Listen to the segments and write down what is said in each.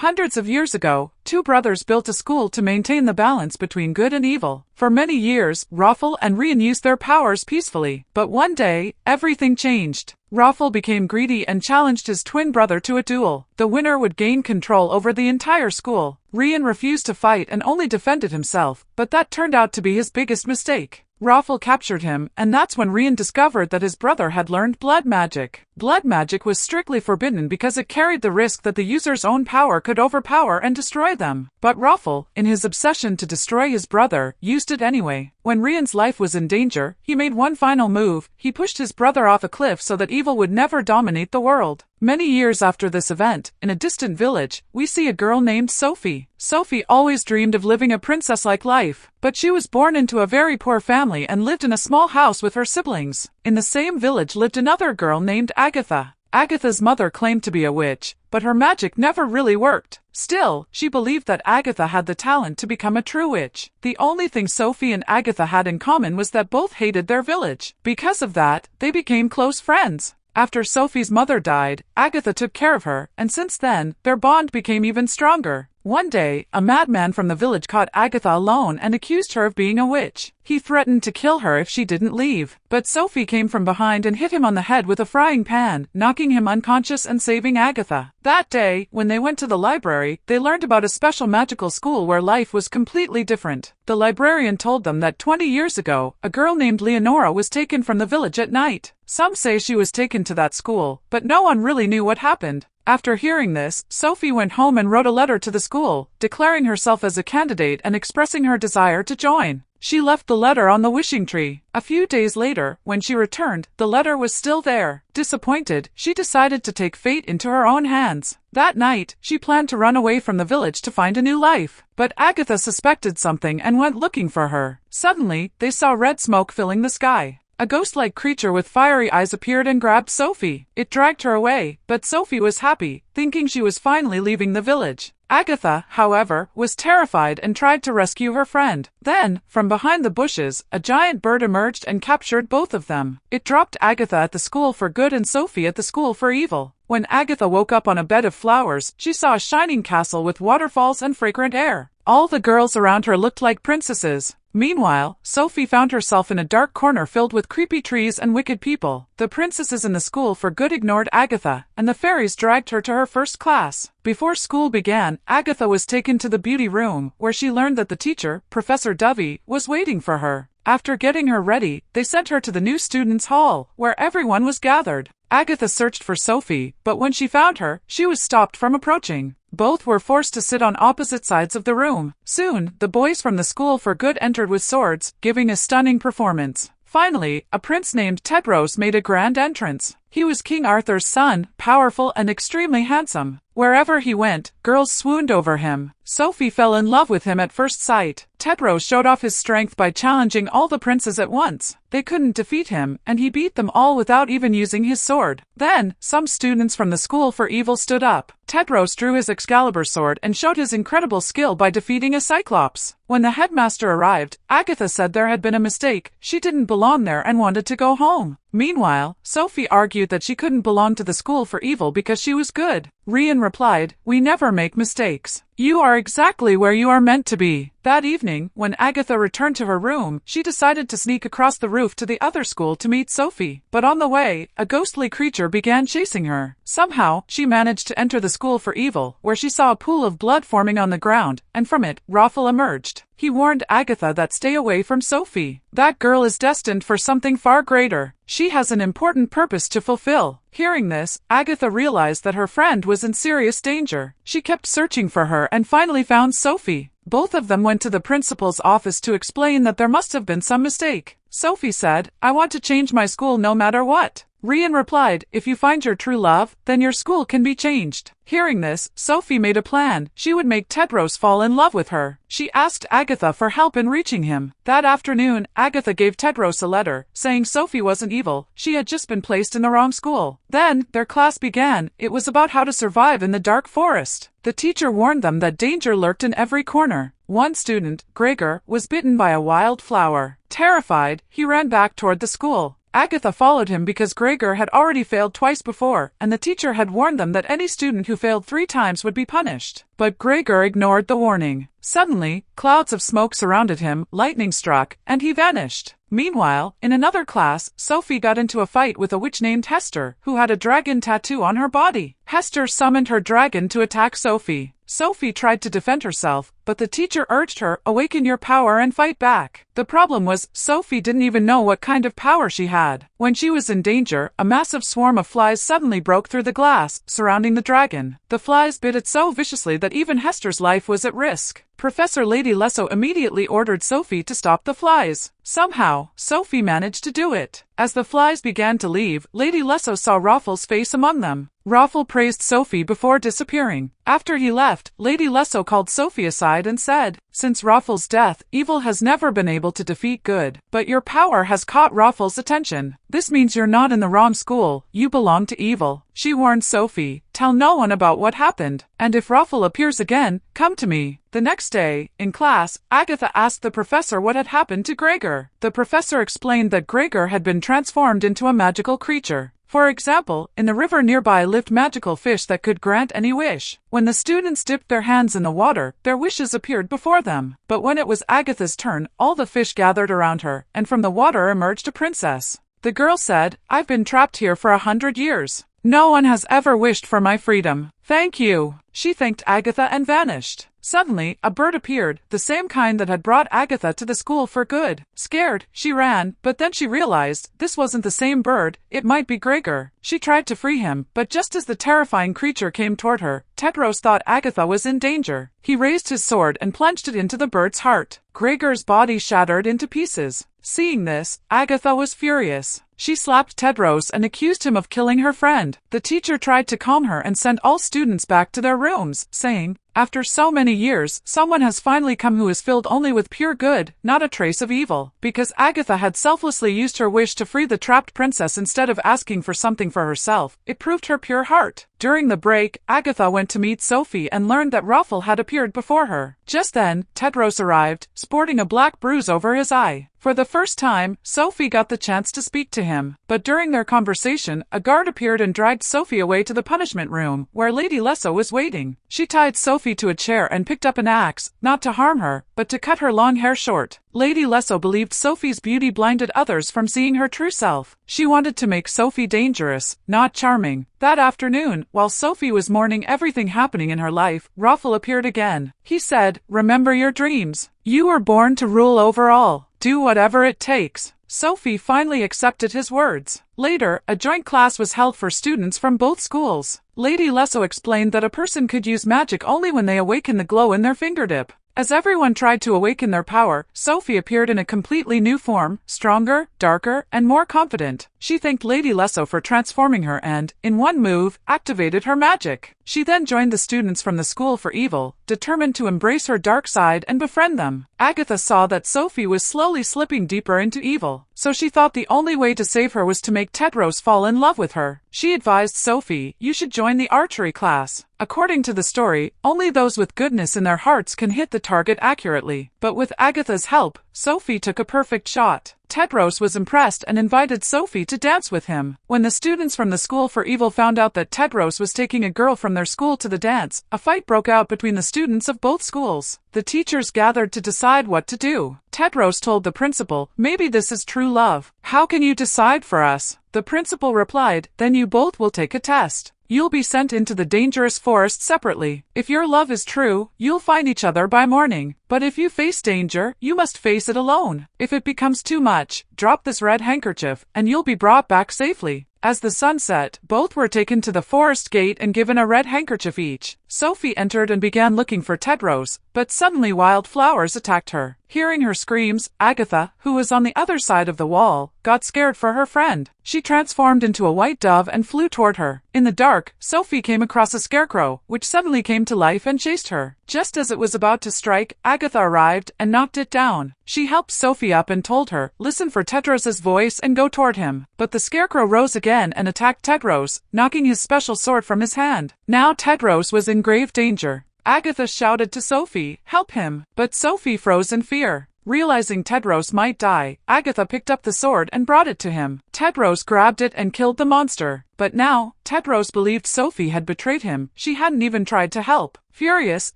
Hundreds of years ago, two brothers built a school to maintain the balance between good and evil. For many years, Rafal and Rhian used their powers peacefully, but one day, everything changed. Rafal became greedy and challenged his twin brother to a duel. The winner would gain control over the entire school. Rhian refused to fight and only defended himself, but that turned out to be his biggest mistake. Rafal captured him, and that's when Rhian discovered that his brother had learned blood magic. Blood magic was strictly forbidden because it carried the risk that the user's own power could overpower and destroy them. But Rafal, in his obsession to destroy his brother, used it anyway. When Rhian's life was in danger, he made one final move. He pushed his brother off a cliff so that evil would never dominate the world. Many years after this event, in a distant village, we see a girl named Sophie. Sophie always dreamed of living a princess-like life, but she was born into a very poor family and lived in a small house with her siblings. In the same village lived another girl named Agatha. Agatha's mother claimed to be a witch, but her magic never really worked. Still, she believed that Agatha had the talent to become a true witch. The only thing Sophie and Agatha had in common was that both hated their village. Because of that, they became close friends. After Sophie's mother died, Agatha took care of her, and since then, their bond became even stronger. One day, a madman from the village caught Agatha alone and accused her of being a witch. He threatened to kill her if she didn't leave, but Sophie came from behind and hit him on the head with a frying pan, knocking him unconscious and saving Agatha. That day, when they went to the library, they learned about a special magical school where life was completely different. The librarian told them that 20 years ago, a girl named Leonora was taken from the village at night. Some say she was taken to that school, but no one really knew what happened. After hearing this, Sophie went home and wrote a letter to the school, declaring herself as a candidate and expressing her desire to join. She left the letter on the wishing tree. A few days later, when she returned, the letter was still there. Disappointed, she decided to take fate into her own hands. That night, she planned to run away from the village to find a new life. But Agatha suspected something and went looking for her. Suddenly, they saw red smoke filling the sky. A ghost-like creature with fiery eyes appeared and grabbed Sophie. It dragged her away, but Sophie was happy, thinking she was finally leaving the village. Agatha, however, was terrified and tried to rescue her friend. Then, from behind the bushes, a giant bird emerged and captured both of them. It dropped Agatha at the school for good and Sophie at the school for evil. When Agatha woke up on a bed of flowers, she saw a shining castle with waterfalls and fragrant air. All the girls around her looked like princesses. Meanwhile, Sophie found herself in a dark corner filled with creepy trees and wicked people. The princesses in the school for good ignored Agatha, and the fairies dragged her to her first class. Before school began, Agatha was taken to the beauty room, where she learned that the teacher, Professor Dovey, was waiting for her. After getting her ready, they sent her to the new students' hall, where everyone was gathered. Agatha searched for Sophie, but when she found her, she was stopped from approaching. Both were forced to sit on opposite sides of the room. Soon, the boys from the school for good entered with swords, giving a stunning performance. Finally, a prince named Tedros made a grand entrance. He was King Arthur's son, powerful and extremely handsome. Wherever he went, girls swooned over him. Sophie fell in love with him at first sight. Tedros showed off his strength by challenging all the princes at once. They couldn't defeat him, and he beat them all without even using his sword. Then, some students from the school for evil stood up. Tedros drew his Excalibur sword and showed his incredible skill by defeating a Cyclops. When the headmaster arrived, Agatha said there had been a mistake. She didn't belong there and wanted to go home. Meanwhile, Sophie argued that she couldn't belong to the school for evil because she was good. Rhian replied, "We never make mistakes. You are exactly where you are meant to be." That evening, when Agatha returned to her room, she decided to sneak across the roof to the other school to meet Sophie. But on the way, a ghostly creature began chasing her. Somehow, she managed to enter the school for evil, where she saw a pool of blood forming on the ground, and from it, Rafal emerged. He warned Agatha that stay away from Sophie. That girl is destined for something far greater. She has an important purpose to fulfill. Hearing this, Agatha realized that her friend was in serious danger. She kept searching for her and finally found Sophie. Both of them went to the principal's office to explain that there must have been some mistake. Sophie said, "I want to change my school no matter what." Rhian replied, "If you find your true love, then your school can be changed." Hearing this, Sophie made a plan. She would make Tedros fall in love with her. She asked Agatha for help in reaching him. That afternoon, Agatha gave Tedros a letter, saying Sophie wasn't evil, she had just been placed in the wrong school. Then, their class began. It was about how to survive in the dark forest. The teacher warned them that danger lurked in every corner. One student, Gregor, was bitten by a wild flower. Terrified, he ran back toward the school. Agatha followed him because Gregor had already failed twice before, and the teacher had warned them that any student who failed 3 times would be punished. But Gregor ignored the warning. Suddenly, clouds of smoke surrounded him, lightning struck, and he vanished. Meanwhile, in another class, Sophie got into a fight with a witch named Hester, who had a dragon tattoo on her body. Hester summoned her dragon to attack Sophie. Sophie tried to defend herself, but the teacher urged her, "Awaken your power and fight back." The problem was, Sophie didn't even know what kind of power she had. When she was in danger, a massive swarm of flies suddenly broke through the glass, surrounding the dragon. The flies bit it so viciously that even Hester's life was at risk. Professor Lady Lesso immediately ordered Sophie to stop the flies. Somehow, Sophie managed to do it. As the flies began to leave, Lady Lesso saw Rafal's face among them. Rafal praised Sophie before disappearing. After he left, Lady Lesso called Sophie aside and said, "Since Rafal's death, evil has never been able to defeat good. But your power has caught Rafal's attention. This means you're not in the wrong school, you belong to evil." She warned Sophie, "Tell no one about what happened, and if Rafal appears again, come to me." The next day, in class, Agatha asked the professor what had happened to Gregor. The professor explained that Gregor had been transformed into a magical creature. For example, in the river nearby lived magical fish that could grant any wish. When the students dipped their hands in the water, their wishes appeared before them. But when it was Agatha's turn, all the fish gathered around her, and from the water emerged a princess. The girl said, "I've been trapped here for 100 years. No one has ever wished for my freedom. Thank you." She thanked Agatha and vanished. Suddenly, a bird appeared, the same kind that had brought Agatha to the school for good. Scared, she ran, but then she realized this wasn't the same bird, it might be Gregor. She tried to free him, but just as the terrifying creature came toward her, Tedros thought Agatha was in danger. He raised his sword and plunged it into the bird's heart. Gregor's body shattered into pieces. Seeing this, Agatha was furious. She slapped Tedros and accused him of killing her friend. The teacher tried to calm her and send all students back to their rooms, saying, "After so many years, someone has finally come who is filled only with pure good, not a trace of evil." Because Agatha had selflessly used her wish to free the trapped princess instead of asking for something for herself, it proved her pure heart. During the break, Agatha went to meet Sophie and learned that Rafal had appeared before her. Just then, Tedros arrived, sporting a black bruise over his eye. For the first time, Sophie got the chance to speak to him. But during their conversation, a guard appeared and dragged Sophie away to the punishment room, where Lady Lesso was waiting. She tied Sophie to a chair and picked up an axe, not to harm her, but to cut her long hair short. Lady Lesso believed Sophie's beauty blinded others from seeing her true self. She wanted to make Sophie dangerous, not charming. That afternoon, while Sophie was mourning everything happening in her life, Rafal appeared again. He said, "Remember your dreams. You were born to rule over all. Do whatever it takes." Sophie finally accepted his words. Later, a joint class was held for students from both schools. Lady Lesso explained that a person could use magic only when they awaken the glow in their fingertip. As everyone tried to awaken their power, Sophie appeared in a completely new form, stronger, darker, and more confident. She thanked Lady Lesso for transforming her and, in one move, activated her magic. She then joined the students from the School for Evil, determined to embrace her dark side and befriend them. Agatha saw that Sophie was slowly slipping deeper into evil, so she thought the only way to save her was to make Tedros fall in love with her. She advised Sophie, "You should join the archery class." According to the story, only those with goodness in their hearts can hit the target accurately. But with Agatha's help, Sophie took a perfect shot. Tedros was impressed and invited Sophie to dance with him. When the students from the School for Evil found out that Tedros was taking a girl from their school to the dance, a fight broke out between the students of both schools. The teachers gathered to decide what to do. Tedros told the principal, "Maybe this is true love. How can you decide for us?" The principal replied, "Then you both will take a test. You'll be sent into the dangerous forest separately. If your love is true, you'll find each other by morning. But if you face danger, you must face it alone. If it becomes too much, drop this red handkerchief, and you'll be brought back safely." As the sun set, both were taken to the forest gate and given a red handkerchief each. Sophie entered and began looking for Tedros, but suddenly wild flowers attacked her. Hearing her screams, Agatha, who was on the other side of the wall, got scared for her friend. She transformed into a white dove and flew toward her. In the dark, Sophie came across a scarecrow, which suddenly came to life and chased her. Just as it was about to strike, Agatha arrived and knocked it down. She helped Sophie up and told her, "Listen for Tedros's voice and go toward him." But the scarecrow rose again and attacked Tedros, knocking his special sword from his hand. Now Tedros was in grave danger. Agatha shouted to Sophie, "Help him!" But Sophie froze in fear. Realizing Tedros might die, Agatha picked up the sword and brought it to him. Tedros grabbed it and killed the monster. But now, Tedros believed Sophie had betrayed him. She hadn't even tried to help. Furious,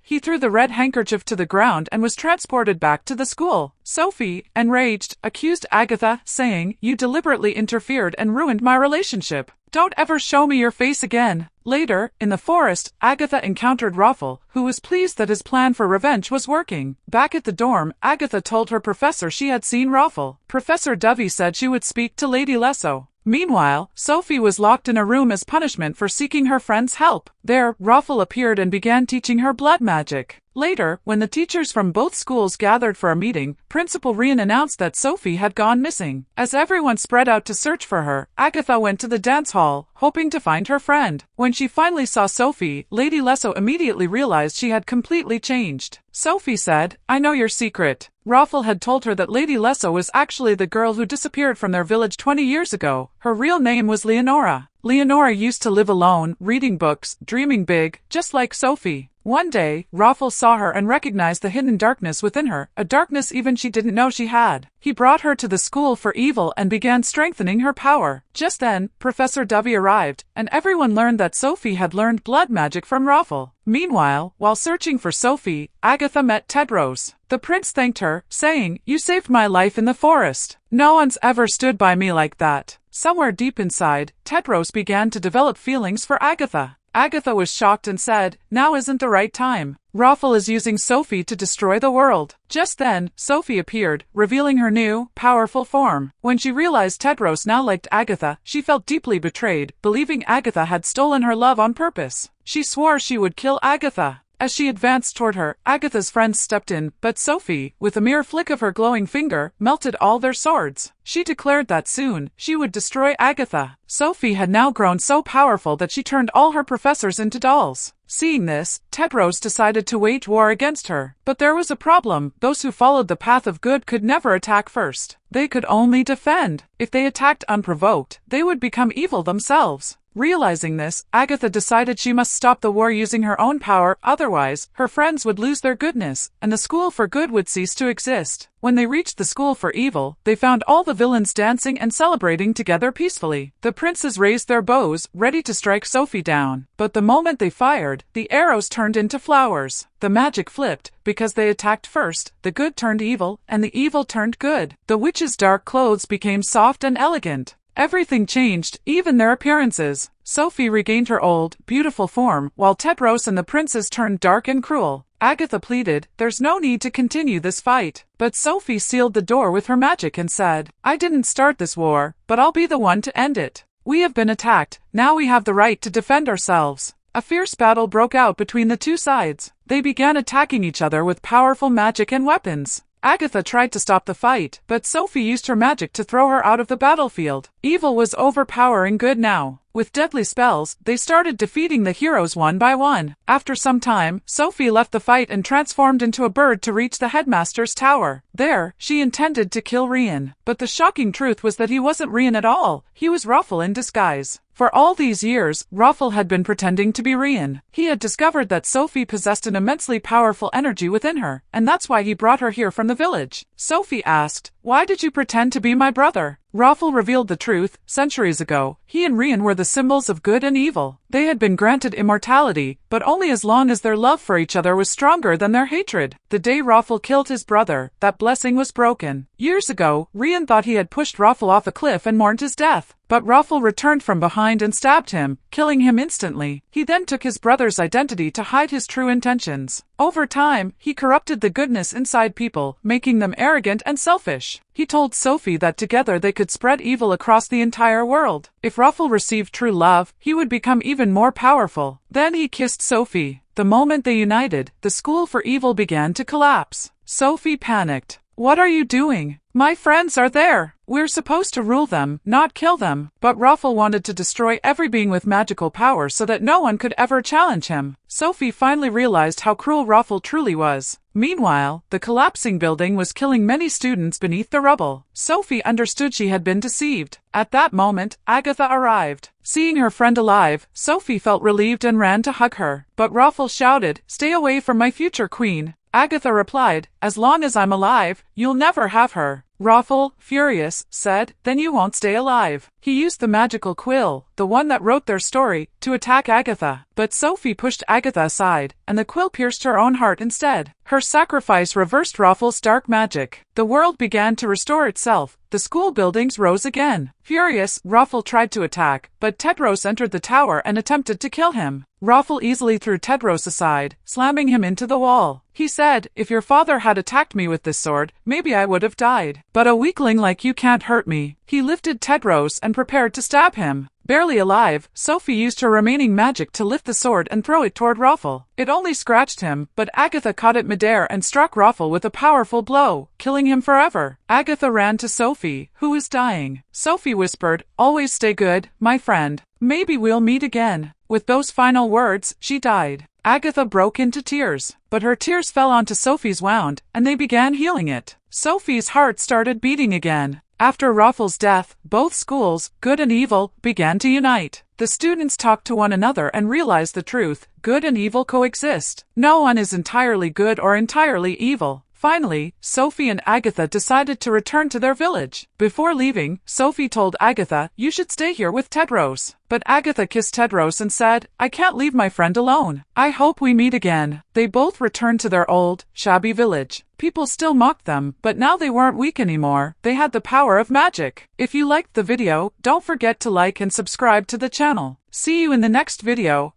he threw the red handkerchief to the ground and was transported back to the school. Sophie, enraged, accused Agatha, saying, "You deliberately interfered and ruined my relationship. Don't ever show me your face again." Later, in the forest, Agatha encountered Rafal, who was pleased that his plan for revenge was working. Back at the dorm, Agatha told her professor she had seen Rafal. Professor Dovey said she would speak to Lady Lesso. Meanwhile, Sophie was locked in a room as punishment for seeking her friend's help. There, Rafal appeared and began teaching her blood magic. Later, when the teachers from both schools gathered for a meeting, Principal Rhian announced that Sophie had gone missing. As everyone spread out to search for her, Agatha went to the dance hall, hoping to find her friend. When she finally saw Sophie, Lady Lesso immediately realized she had completely changed. Sophie said, "I know your secret." Rafal had told her that Lady Lesso was actually the girl who disappeared from their village 20 years ago. Her real name was Leonora. Leonora used to live alone, reading books, dreaming big, just like Sophie. One day, Rafal saw her and recognized the hidden darkness within her, a darkness even she didn't know she had. He brought her to the school for evil and began strengthening her power. Just then, Professor Dovey arrived, and everyone learned that Sophie had learned blood magic from Rafal. Meanwhile, while searching for Sophie, Agatha met Tedros. The prince thanked her, saying, "You saved my life in the forest. No one's ever stood by me like that." Somewhere deep inside, Tedros began to develop feelings for Agatha. Agatha was shocked and said, "Now isn't the right time. Rafal is using Sophie to destroy the world." Just then, Sophie appeared, revealing her new, powerful form. When she realized Tedros now liked Agatha, she felt deeply betrayed, believing Agatha had stolen her love on purpose. She swore she would kill Agatha. As she advanced toward her, Agatha's friends stepped in, but Sophie, with a mere flick of her glowing finger, melted all their swords. She declared that soon, she would destroy Agatha. Sophie had now grown so powerful that she turned all her professors into dolls. Seeing this, Tedros decided to wage war against her. But there was a problem. Those who followed the path of good could never attack first. They could only defend. If they attacked unprovoked, they would become evil themselves. Realizing this, Agatha decided she must stop the war using her own power, otherwise, her friends would lose their goodness, and the school for good would cease to exist. When they reached the school for evil, they found all the villains dancing and celebrating together peacefully. The princes raised their bows, ready to strike Sophie down. But the moment they fired, the arrows turned into flowers. The magic flipped. Because they attacked first, the good turned evil, and the evil turned good. The witches' dark clothes became soft and elegant. Everything changed, even their appearances. Sophie regained her old, beautiful form, while Tedros and the princes turned dark and cruel. Agatha pleaded, "There's no need to continue this fight." But Sophie sealed the door with her magic and said, "I didn't start this war, but I'll be the one to end it. We have been attacked, now we have the right to defend ourselves." A fierce battle broke out between the two sides. They began attacking each other with powerful magic and weapons. Agatha tried to stop the fight, but Sophie used her magic to throw her out of the battlefield. Evil was overpowering good now. With deadly spells, they started defeating the heroes one by one. After some time, Sophie left the fight and transformed into a bird to reach the headmaster's tower. There, she intended to kill Rhian. But the shocking truth was that he wasn't Rhian at all. He was Rafal in disguise. For all these years, Rafal had been pretending to be Rhian. He had discovered that Sophie possessed an immensely powerful energy within her, and that's why he brought her here from the village. Sophie asked, "Why did you pretend to be my brother?" Rafal revealed the truth. Centuries ago, he and Rhian were the symbols of good and evil. They had been granted immortality, but only as long as their love for each other was stronger than their hatred. The day Rafal killed his brother, that blessing was broken. Years ago, Rhian thought he had pushed Rafal off a cliff and mourned his death. But Rafal returned from behind and stabbed him, killing him instantly. He then took his brother's identity to hide his true intentions. Over time, he corrupted the goodness inside people, making them arrogant and selfish. He told Sophie that together they could spread evil across the entire world. If Rafal received true love, he would become even more powerful. Then he kissed Sophie. The moment they united, the school for evil began to collapse. Sophie panicked. "What are you doing? My friends are there. We're supposed to rule them, not kill them." But Rafal wanted to destroy every being with magical power so that no one could ever challenge him. Sophie finally realized how cruel Rafal truly was. Meanwhile, the collapsing building was killing many students beneath the rubble. Sophie understood she had been deceived. At that moment, Agatha arrived. Seeing her friend alive, Sophie felt relieved and ran to hug her. But Rafal shouted, "Stay away from my future queen." Agatha replied, "As long as I'm alive, you'll never have her." Rafal, furious, said, "Then you won't stay alive." He used the magical quill, the one that wrote their story, to attack Agatha. But Sophie pushed Agatha aside, and the quill pierced her own heart instead. Her sacrifice reversed Rafal's dark magic. The world began to restore itself. The school buildings rose again. Furious, Rafal tried to attack, but Tedros entered the tower and attempted to kill him. Rafal easily threw Tedros aside, slamming him into the wall. He said, "If your father had attacked me with this sword, maybe I would have died. But a weakling like you can't hurt me." He lifted Tedros and prepared to stab him. Barely alive, Sophie used her remaining magic to lift the sword and throw it toward Rafal. It only scratched him, but Agatha caught it midair and struck Rafal with a powerful blow, killing him forever. Agatha ran to Sophie, who was dying. Sophie whispered, "Always stay good, my friend. Maybe we'll meet again." With those final words, she died. Agatha broke into tears, but her tears fell onto Sophie's wound, and they began healing it. Sophie's heart started beating again. After Rafal's death, both schools, good and evil, began to unite. The students talked to one another and realized the truth: good and evil coexist. No one is entirely good or entirely evil. Finally, Sophie and Agatha decided to return to their village. Before leaving, Sophie told Agatha, "You should stay here with Tedros." But Agatha kissed Tedros and said, "I can't leave my friend alone. I hope we meet again." They both returned to their old, shabby village. People still mocked them, but now they weren't weak anymore. They had the power of magic. If you liked the video, don't forget to like and subscribe to the channel. See you in the next video.